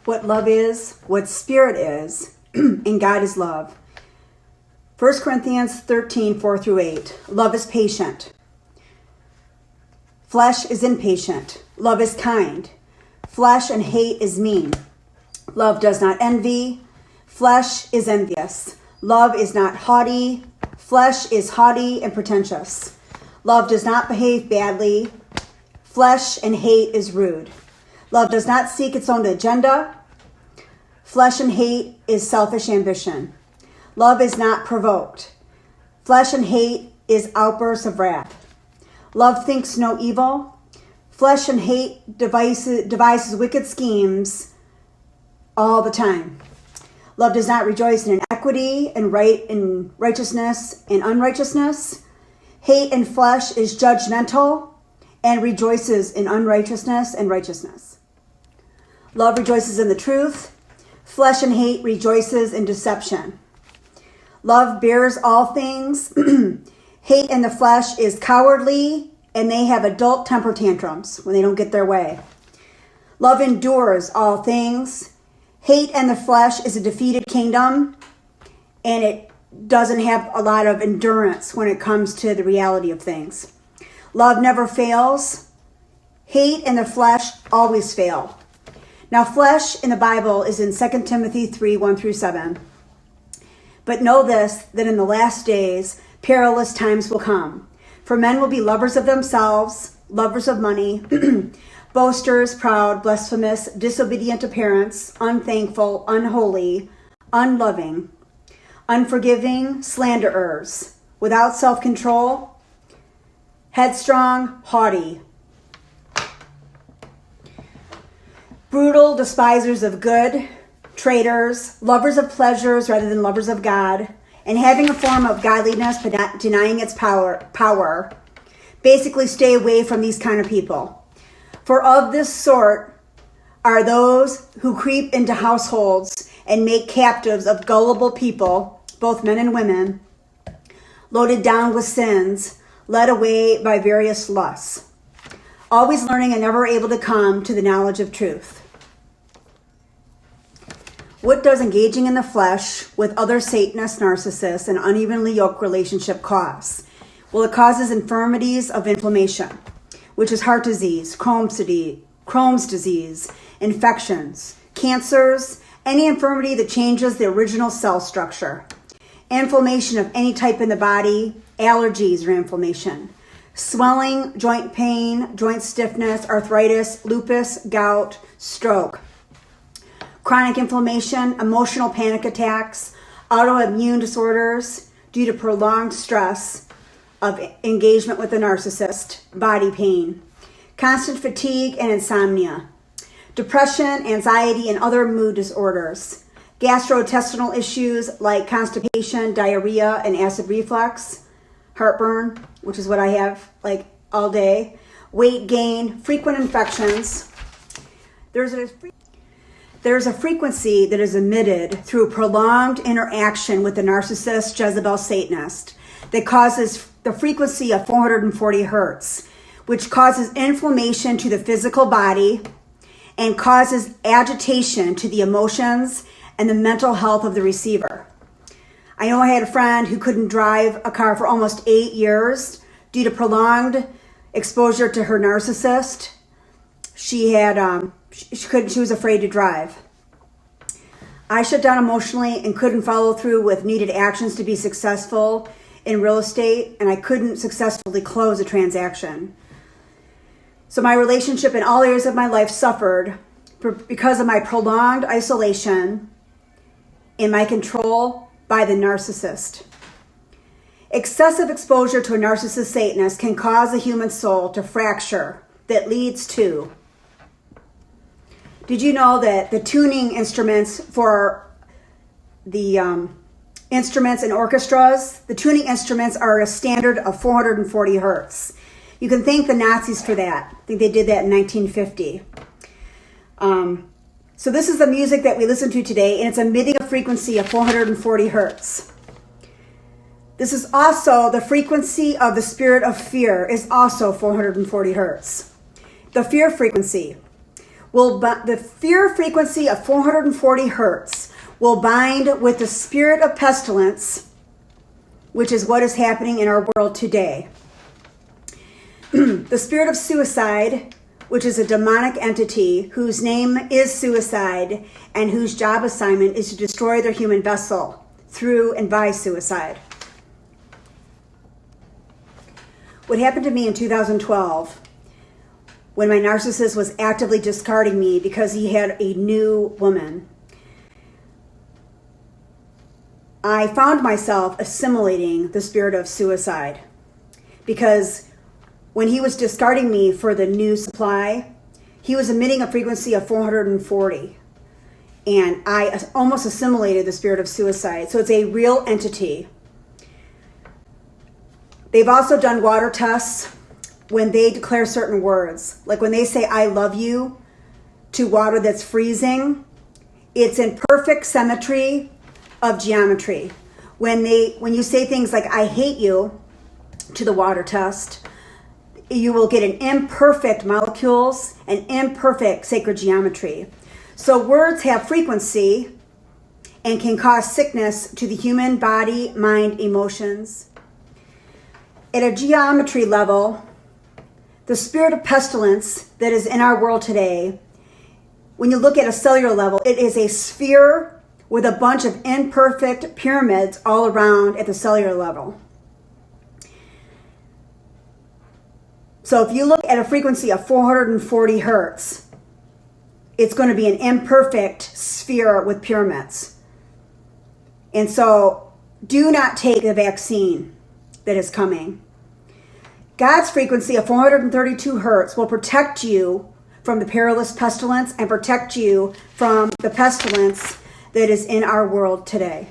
what love is, what spirit is, and God is love. 1 Corinthians 13, 4 through 8. Love is patient. Flesh is impatient. Love is kind. Flesh and hate is mean. Love does not envy. Flesh is envious. Love is not haughty. Flesh is haughty and pretentious. Love does not behave badly. Flesh and hate is rude. Love does not seek its own agenda. Flesh and hate is selfish ambition. Love is not provoked. Flesh and hate is outbursts of wrath. Love thinks no evil. Flesh and hate devises wicked schemes all the time. Love does not rejoice in inequity and in righteousness and unrighteousness. Hate and flesh is judgmental and rejoices in unrighteousness and righteousness. Love rejoices in the truth. Flesh and hate rejoices in deception. Love bears all things. Hate in the flesh is cowardly, and they have adult temper tantrums when they don't get their way. Love endures all things. Hate in the flesh is a defeated kingdom, and it doesn't have a lot of endurance when it comes to the reality of things. Love never fails. Hate in the flesh always fail. Now, flesh in the Bible is in 2 Timothy 3, 1 through 7. But know this, that in the last days, perilous times will come. For men will be lovers of themselves, lovers of money, boasters, proud, blasphemous, disobedient to parents, unthankful, unholy, unloving, unforgiving, slanderers, without self-control, headstrong, haughty, brutal, despisers of good, traitors, lovers of pleasures rather than lovers of God, and having a form of godliness but not denying its power. Basically, stay away from these kind of people. For of this sort are those who creep into households and make captives of gullible people, both men and women, loaded down with sins, led away by various lusts, always learning and never able to come to the knowledge of truth. What does engaging in the flesh with other Satanist narcissists and unevenly yoked relationship cause? Well, it causes infirmities of inflammation, which is heart disease, Crohn's disease, infections, cancers, any infirmity that changes the original cell structure, inflammation of any type in the body, allergies or inflammation, swelling, joint pain, joint stiffness, arthritis, lupus, gout, stroke, chronic inflammation, emotional panic attacks, autoimmune disorders due to prolonged stress of engagement with a narcissist, body pain, constant fatigue and insomnia, depression, anxiety, and other mood disorders, gastrointestinal issues like constipation, diarrhea, and acid reflux, heartburn, which is what I have like all day, weight gain, frequent infections. There's a frequency that is emitted through prolonged interaction with the narcissist Jezebel Satanist that causes the frequency of 440 hertz, which causes inflammation to the physical body and causes agitation to the emotions and the mental health of the receiver. I know I had a friend who couldn't drive a car for almost 8 years due to prolonged exposure to her narcissist. She was afraid to drive. I shut down emotionally and couldn't follow through with needed actions to be successful in real estate, and I couldn't successfully close a transaction. So my relationship in all areas of my life suffered because of my prolonged isolation and my control by the narcissist. Excessive exposure to a narcissist Satanist can cause a human soul to fracture that leads to. Did you know that the tuning instruments for the instruments and orchestras, the tuning instruments are a standard of 440 hertz. You can thank the Nazis for that. I think they did that in 1950. So this is the music that we listen to today, and it's emitting a frequency of 440 hertz. This is also the frequency of the spirit of fear is also 440 hertz. The fear frequency. the fear frequency of 440 hertz will bind with the spirit of pestilence, which is what is happening in our world today. The spirit of suicide, which is a demonic entity whose name is suicide and whose job assignment is to destroy their human vessel through and by suicide. What happened to me in 2012 when my narcissist was actively discarding me because he had a new woman, I found myself assimilating the spirit of suicide, because when he was discarding me for the new supply, he was emitting a frequency of 440. And I almost assimilated the spirit of suicide. So it's a real entity. They've also done water tests when they declare certain words. Like when they say, I love you, to water that's freezing, it's in perfect symmetry of geometry. When you say things like, I hate you, to the water test, you will get an imperfect molecules and imperfect sacred geometry. So words have frequency and can cause sickness to the human body, mind, emotions. At a geometry level, the spirit of pestilence that is in our world today, when you look at a cellular level, it is a sphere with a bunch of imperfect pyramids all around at the cellular level. So if you look at a frequency of 440 hertz, it's going to be an imperfect sphere with pyramids. And so do not take the vaccine that is coming. God's frequency of 432 hertz will protect you from the perilous pestilence and protect you from the pestilence that is in our world today.